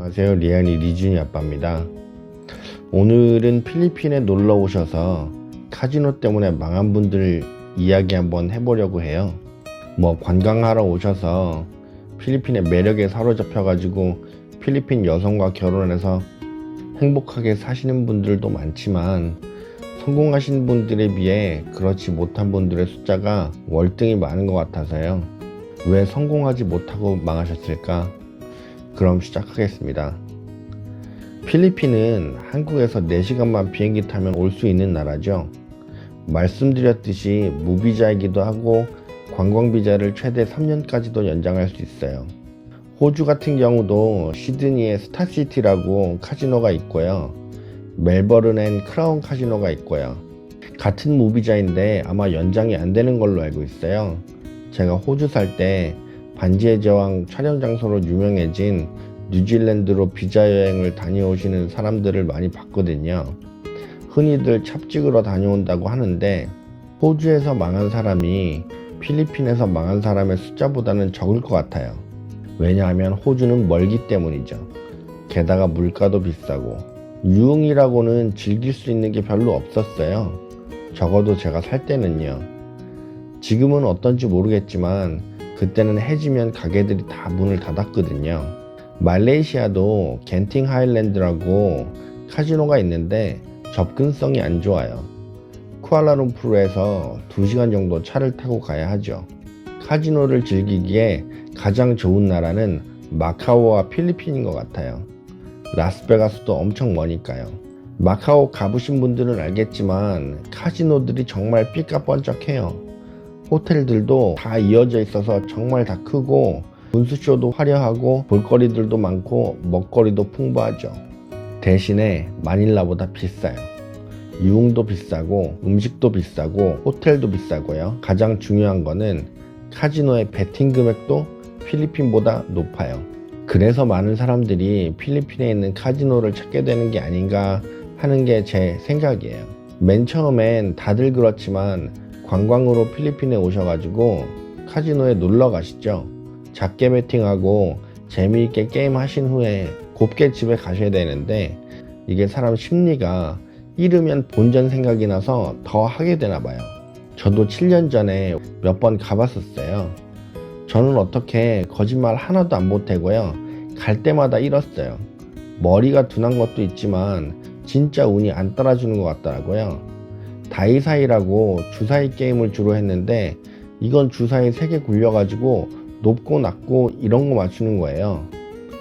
안녕하세요. 리안이 리준이 아빠입니다. 오늘은 필리핀에 놀러 오셔서 카지노 때문에 망한 분들 이야기 한번 해보려고 해요. 관광하러 오셔서 필리핀의 매력에 사로잡혀 가지고 필리핀 여성과 결혼해서 행복하게 사시는 분들도 많지만 성공하신 분들에 비해 그렇지 못한 분들의 숫자가 월등히 많은 것 같아서요. 왜 성공하지 못하고 망하셨을까? 그럼 시작하겠습니다. 필리핀은 한국에서 4시간만 비행기 타면 올 수 있는 나라죠. 말씀드렸듯이 무비자이기도 하고 관광비자를 최대 3년까지도 연장할 수 있어요. 호주 같은 경우도 시드니에 스타시티라고 카지노가 있고요. 멜버른엔 크라운 카지노가 있고요. 같은 무비자인데 아마 연장이 안 되는 걸로 알고 있어요. 제가 호주 살 때 반지의 제왕 촬영 장소로 유명해진 뉴질랜드로 비자 여행을 다녀오시는 사람들을 많이 봤거든요. 흔히들 찹 찍으러 다녀온다고 하는데 호주에서 망한 사람이 필리핀에서 망한 사람의 숫자보다는 적을 것 같아요. 왜냐하면 호주는 멀기 때문이죠. 게다가 물가도 비싸고 유흥이라고는 즐길 수 있는 게 별로 없었어요. 적어도 제가 살 때는요. 지금은 어떤지 모르겠지만 그때는 해지면 가게들이 다 문을 닫았거든요. 말레이시아도 겐팅 하일랜드라고 카지노가 있는데 접근성이 안 좋아요. 쿠알라룸푸르에서 2시간 정도 차를 타고 가야 하죠. 카지노를 즐기기에 가장 좋은 나라는 마카오와 필리핀인 것 같아요. 라스베가스도 엄청 머니까요. 마카오 가보신 분들은 알겠지만 카지노들이 정말 삐까뻔쩍해요. 호텔들도 다 이어져 있어서 정말 다 크고 분수쇼도 화려하고 볼거리들도 많고 먹거리도 풍부하죠. 대신에 마닐라보다 비싸요. 유흥도 비싸고 음식도 비싸고 호텔도 비싸고요. 가장 중요한 거는 카지노의 베팅 금액도 필리핀보다 높아요. 그래서 많은 사람들이 필리핀에 있는 카지노를 찾게 되는 게 아닌가 하는 게 제 생각이에요. 맨 처음엔 다들 그렇지만 관광으로 필리핀에 오셔가지고 카지노에 놀러 가시죠. 작게 베팅하고 재미있게 게임 하신 후에 곱게 집에 가셔야 되는데 이게 사람 심리가 잃으면 본전 생각이 나서 더 하게 되나 봐요. 저도 7년 전에 몇 번 가봤었어요. 저는 어떻게 거짓말 하나도 안 보태고요. 갈 때마다 잃었어요. 머리가 둔한 것도 있지만 진짜 운이 안 따라주는 것 같더라고요. 다이사이라고 주사위 게임을 주로 했는데 이건 주사위 3개 굴려가지고 높고 낮고 이런 거 맞추는 거예요.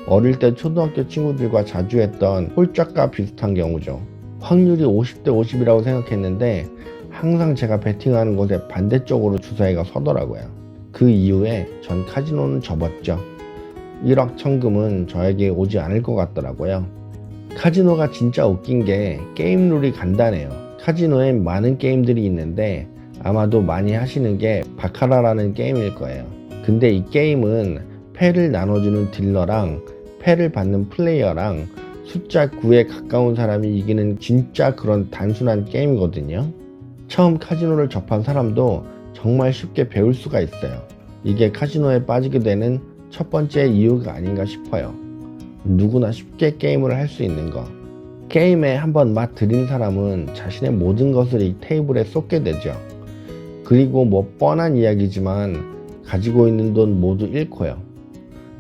어릴 때 초등학교 친구들과 자주 했던 홀짝과 비슷한 경우죠. 확률이 50대 50이라고 생각했는데 항상 제가 베팅하는 곳에 반대쪽으로 주사위가 서더라고요. 그 이후에 전 카지노는 접었죠. 1억 천금은 저에게 오지 않을 것 같더라고요. 카지노가 진짜 웃긴 게 게임 룰이 간단해요. 카지노엔 많은 게임들이 있는데 아마도 많이 하시는 게 바카라라는 게임일 거예요. 근데 이 게임은 패를 나눠주는 딜러랑 패를 받는 플레이어랑 숫자 9에 가까운 사람이 이기는 진짜 그런 단순한 게임이거든요. 처음 카지노를 접한 사람도 정말 쉽게 배울 수가 있어요. 이게 카지노에 빠지게 되는 첫 번째 이유가 아닌가 싶어요. 누구나 쉽게 게임을 할 수 있는 거. 게임에 한번 맛 들인 사람은 자신의 모든 것을 이 테이블에 쏟게 되죠. 그리고 뻔한 이야기지만 가지고 있는 돈 모두 잃고요.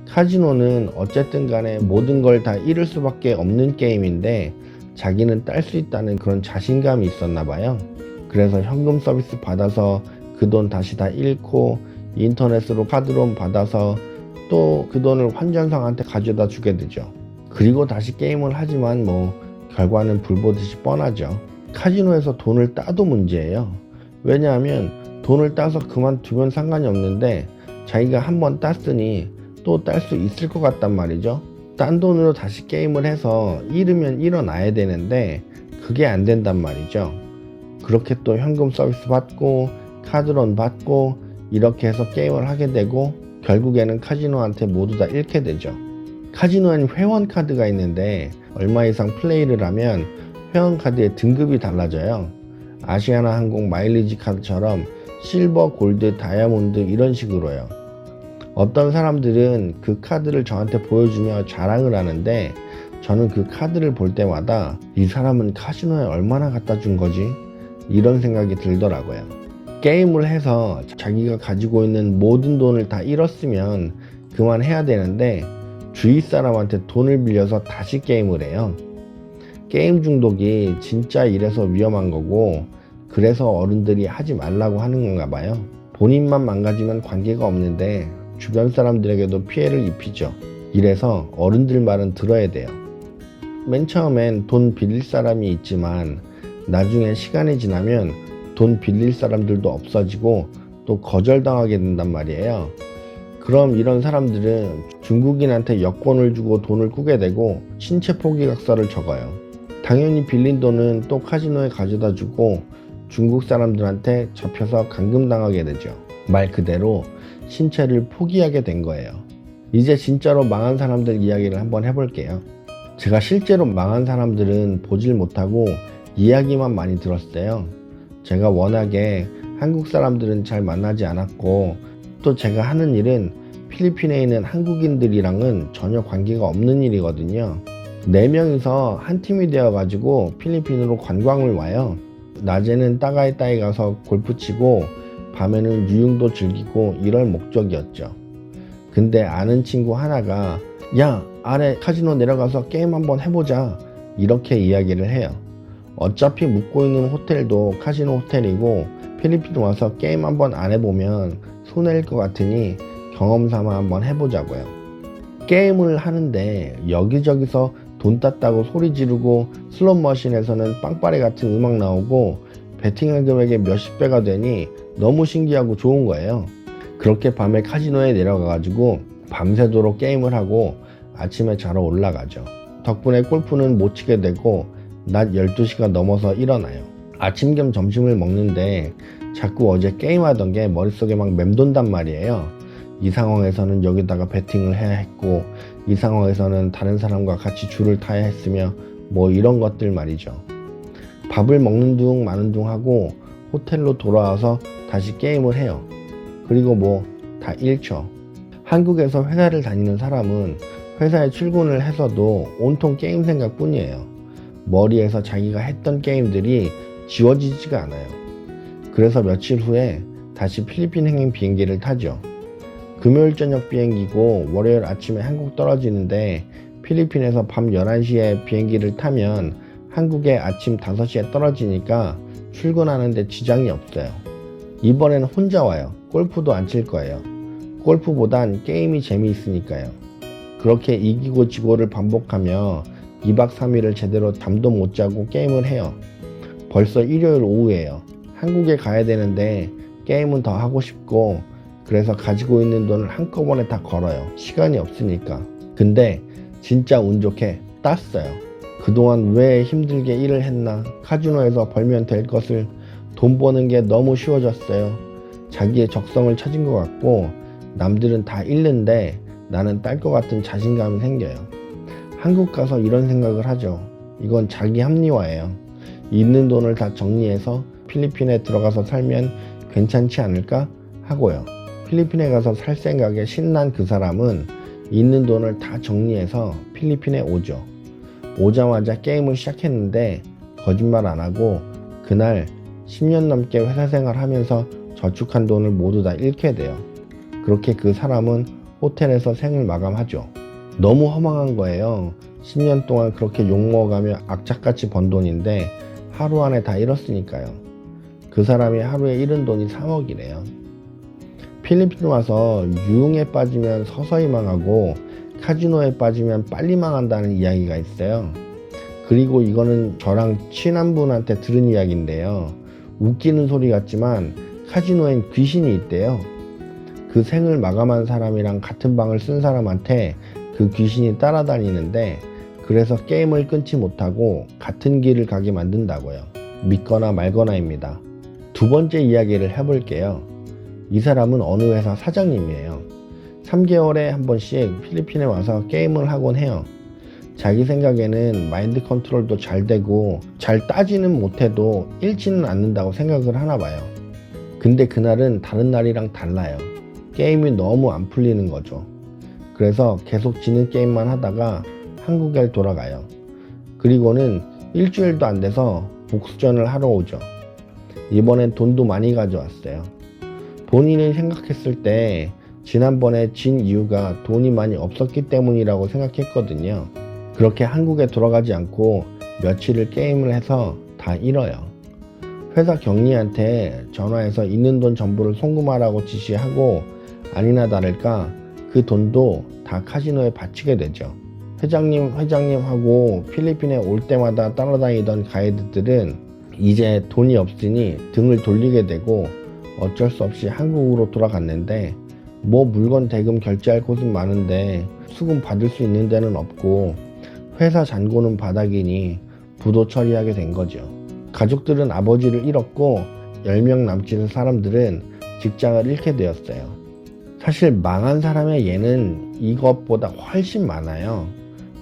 카지노는 어쨌든 간에 모든 걸 다 잃을 수밖에 없는 게임인데 자기는 딸 수 있다는 그런 자신감이 있었나 봐요. 그래서 현금 서비스 받아서 그 돈 다시 다 잃고 인터넷으로 카드론 받아서 또 그 돈을 환전상한테 가져다 주게 되죠. 그리고 다시 게임을 하지만 결과는 불보듯이 뻔하죠. 카지노에서 돈을 따도 문제예요. 왜냐하면 돈을 따서 그만두면 상관이 없는데 자기가 한번 땄으니 또 딸 수 있을 것 같단 말이죠. 딴 돈으로 다시 게임을 해서 잃으면 일어나야 되는데 그게 안 된단 말이죠. 그렇게 또 현금 서비스 받고 카드론 받고 이렇게 해서 게임을 하게 되고 결국에는 카지노한테 모두 다 잃게 되죠. 카지노엔 회원 카드가 있는데 얼마 이상 플레이를 하면 회원 카드의 등급이 달라져요. 아시아나 항공 마일리지 카드처럼 실버, 골드, 다이아몬드 이런 식으로요. 어떤 사람들은 그 카드를 저한테 보여주며 자랑을 하는데 저는 그 카드를 볼 때마다 이 사람은 카지노에 얼마나 갖다 준 거지? 이런 생각이 들더라고요. 게임을 해서 자기가 가지고 있는 모든 돈을 다 잃었으면 그만해야 되는데 주위 사람한테 돈을 빌려서 다시 게임을 해요. 게임 중독이 진짜 이래서 위험한 거고 그래서 어른들이 하지 말라고 하는 건가 봐요. 본인만 망가지면 관계가 없는데 주변 사람들에게도 피해를 입히죠. 이래서 어른들 말은 들어야 돼요. 맨 처음엔 돈 빌릴 사람이 있지만 나중에 시간이 지나면 돈 빌릴 사람들도 없어지고 또 거절당하게 된단 말이에요. 그럼 이런 사람들은 중국인한테 여권을 주고 돈을 꾸게 되고 신체 포기각서를 적어요. 당연히 빌린 돈은 또 카지노에 가져다 주고 중국 사람들한테 잡혀서 감금당하게 되죠. 말 그대로 신체를 포기하게 된 거예요. 이제 진짜로 망한 사람들 이야기를 한번 해볼게요. 제가 실제로 망한 사람들은 보질 못하고 이야기만 많이 들었어요. 제가 워낙에 한국 사람들은 잘 만나지 않았고 또 제가 하는 일은 필리핀에 있는 한국인들이랑은 전혀 관계가 없는 일이거든요. 4명이서 한 팀이 되어가지고 필리핀으로 관광을 와요. 낮에는 따가이따이 가서 골프 치고 밤에는 유흥도 즐기고 이럴 목적이었죠. 근데 아는 친구 하나가 야 아래 카지노 내려가서 게임 한번 해보자 이렇게 이야기를 해요. 어차피 묵고 있는 호텔도 카지노 호텔이고 필리핀 와서 게임 한번 안 해보면 손해일 것 같으니 경험 삼아 한번 해보자고요. 게임을 하는데 여기저기서 돈 땄다고 소리 지르고 슬롯 머신에서는 빵빠레 같은 음악 나오고 베팅한 금액이 몇십 배가 되니 너무 신기하고 좋은 거예요. 그렇게 밤에 카지노에 내려가가지고 밤새도록 게임을 하고 아침에 자러 올라가죠. 덕분에 골프는 못 치게 되고 낮 12시가 넘어서 일어나요. 아침 겸 점심을 먹는데 자꾸 어제 게임하던 게 머릿속에 막 맴돈단 말이에요. 이 상황에서는 여기다가 베팅을 해야 했고 이 상황에서는 다른 사람과 같이 줄을 타야 했으며 뭐 이런 것들 말이죠. 밥을 먹는 둥 마는 둥 하고 호텔로 돌아와서 다시 게임을 해요. 그리고 뭐 다 잃죠. 한국에서 회사를 다니는 사람은 회사에 출근을 해서도 온통 게임 생각뿐이에요. 머리에서 자기가 했던 게임들이 지워지지가 않아요. 그래서 며칠 후에 다시 필리핀 행행 비행기를 타죠. 금요일 저녁 비행기고 월요일 아침에 한국 떨어지는데 필리핀에서 밤 11시에 비행기를 타면 한국에 아침 5시에 떨어지니까 출근하는데 지장이 없어요. 이번에는 혼자 와요. 골프도 안 칠 거예요. 골프보단 게임이 재미있으니까요. 그렇게 이기고 지고를 반복하며 2박 3일을 제대로 잠도 못 자고 게임을 해요. 벌써 일요일 오후예요. 한국에 가야 되는데 게임은 더 하고 싶고 그래서 가지고 있는 돈을 한꺼번에 다 걸어요. 시간이 없으니까. 근데 진짜 운 좋게 땄어요. 그동안 왜 힘들게 일을 했나? 카지노에서 벌면 될 것을 돈 버는 게 너무 쉬워졌어요. 자기의 적성을 찾은 것 같고 남들은 다 잃는데 나는 딸 것 같은 자신감이 생겨요. 한국 가서 이런 생각을 하죠. 이건 자기 합리화예요. 있는 돈을 다 정리해서 필리핀에 들어가서 살면 괜찮지 않을까 하고요. 필리핀에 가서 살 생각에 신난 그 사람은 있는 돈을 다 정리해서 필리핀에 오죠. 오자마자 게임을 시작했는데 거짓말 안 하고 그날 10년 넘게 회사 생활하면서 저축한 돈을 모두 다 잃게 돼요. 그렇게 그 사람은 호텔에서 생을 마감하죠. 너무 허망한 거예요. 10년 동안 그렇게 욕먹어가며 악착같이 번 돈인데 하루 안에 다 잃었으니까요. 그 사람이 하루에 잃은 돈이 3억이래요. 필리핀 와서 유흥에 빠지면 서서히 망하고 카지노에 빠지면 빨리 망한다는 이야기가 있어요. 그리고 이거는 저랑 친한 분한테 들은 이야기인데요. 웃기는 소리 같지만 카지노엔 귀신이 있대요. 그 생을 마감한 사람이랑 같은 방을 쓴 사람한테 그 귀신이 따라다니는데 그래서 게임을 끊지 못하고 같은 길을 가게 만든다고요. 믿거나 말거나입니다. 두 번째 이야기를 해볼게요. 이 사람은 어느 회사 사장님이에요. 3개월에 한 번씩 필리핀에 와서 게임을 하곤 해요. 자기 생각에는 마인드 컨트롤도 잘 되고 잘 따지는 못해도 잃지는 않는다고 생각을 하나 봐요. 근데 그날은 다른 날이랑 달라요. 게임이 너무 안 풀리는 거죠. 그래서 계속 지는 게임만 하다가 한국에 돌아가요. 그리고는 일주일도 안 돼서 복수전을 하러 오죠. 이번엔 돈도 많이 가져왔어요. 본인이 생각했을 때 지난번에 진 이유가 돈이 많이 없었기 때문이라고 생각했거든요. 그렇게 한국에 돌아가지 않고 며칠을 게임을 해서 다 잃어요. 회사 경리한테 전화해서 있는 돈 전부를 송금하라고 지시하고 아니나 다를까 그 돈도 다 카지노에 바치게 되죠. 회장님 하고 필리핀에 올 때마다 따라다니던 가이드들은 이제 돈이 없으니 등을 돌리게 되고 어쩔 수 없이 한국으로 돌아갔는데 뭐 물건 대금 결제할 곳은 많은데 수금 받을 수 있는 데는 없고 회사 잔고는 바닥이니 부도 처리하게 된 거죠. 가족들은 아버지를 잃었고 10명 남짓의 사람들은 직장을 잃게 되었어요. 사실 망한 사람의 예는 이것보다 훨씬 많아요.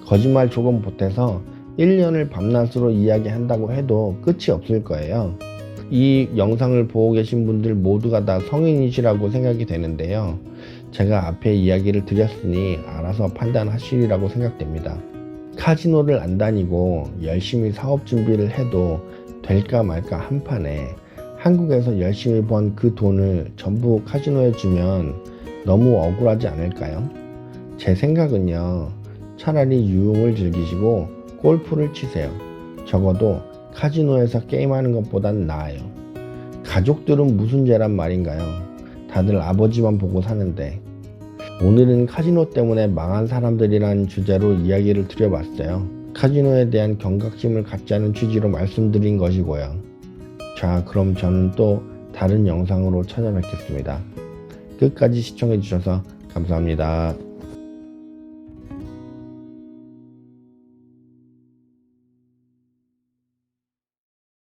거짓말 조금 보태서 1년을 밤낮으로 이야기한다고 해도 끝이 없을 거예요. 이 영상을 보고 계신 분들 모두가 다 성인이시라고 생각이 되는데요. 제가 앞에 이야기를 드렸으니 알아서 판단하시리라고 생각됩니다. 카지노를 안 다니고 열심히 사업 준비를 해도 될까 말까 한판에 한국에서 열심히 번 그 돈을 전부 카지노에 주면 너무 억울하지 않을까요? 제 생각은요. 차라리 유흥을 즐기시고 골프를 치세요. 적어도 카지노에서 게임하는 것보단 나아요. 가족들은 무슨 죄란 말인가요? 다들 아버지만 보고 사는데. 오늘은 카지노 때문에 망한 사람들이라는 주제로 이야기를 드려봤어요. 카지노에 대한 경각심을 갖자는 취지로 말씀드린 것이고요. 자, 그럼 저는 또 다른 영상으로 찾아뵙겠습니다. 끝까지 시청해주셔서 감사합니다.